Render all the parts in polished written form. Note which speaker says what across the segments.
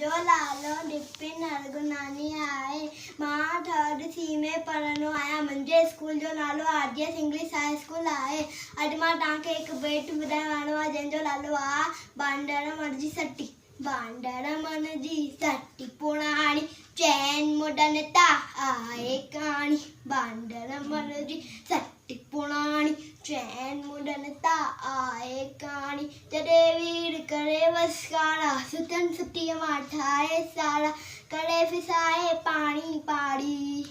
Speaker 1: जंजो लालो डिपिन अरगुनानी आए मां थर्ड सी में पढ़नो आया मुंहिंजे स्कूल जो नालो आरडीएस इंग्लिश हाई स्कूल आहे। अॼु मां तव्हांखे हिकु बेट ॿुधाइण वारो आहे जंहिंजो नालो आहे बांदर मन जी सटी। बांदर मन जी सटी पुराणी चैन मुडन ता आहे कहाणी। बांदर मन जी सटी पुराणी चैन मुडन ता आहे कहाणी। जॾहिं वीर करे वसकारा सुतन सुटीअ मां ठाहे सारा करे फिसाए पाणी पाड़ी।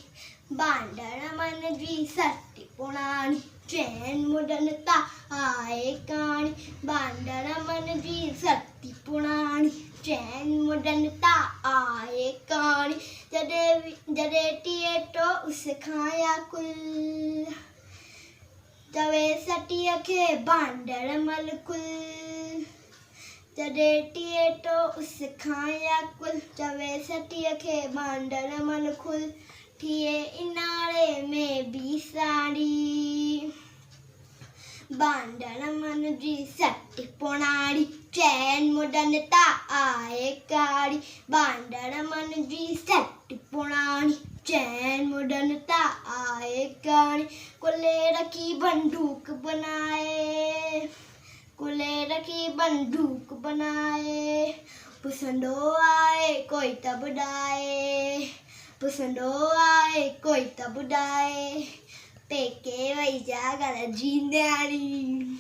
Speaker 1: बांदर मन जी सटी पुराणी चैन मुडन ता आहे कहाणी। बांदर मन जी सटी पुराणी चैन मुडन ता आहे कहाणी। जॾहिं टीएटो उस खाया कुल चवे सटीअ खे बांदर मल कुल। जॾहिं टीएटो उस खाया कुल चवे सटीअ खे बांदर मल कुल। थिए इनारे में भी साड़ी। बांदर मन जी सटी पुराणी चैन मुडन ता आहे कहाणी। बांदर मन जी सटी पुराणी चैन मुडन ता आहे कहाणी। कुल्ले रखी बंदूक बनाए कुल्ले रखी बंदूक बनाए पुसंदो आए कोई त ॿुधाए। पुसंदो आए कोई त ॿुधाए। पेके वई जा घर जी न्याणी।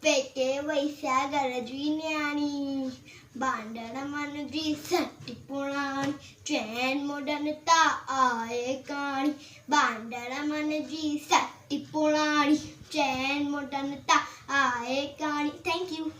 Speaker 1: पेके वई सा घर जी न्याणी। बांदर मन जी सटी पुराणी चैन मुडन ता आहे कहाणी। बांदर मन जी सटी पुराणी चैन मुडन ता आहे कहाणी। Thank you.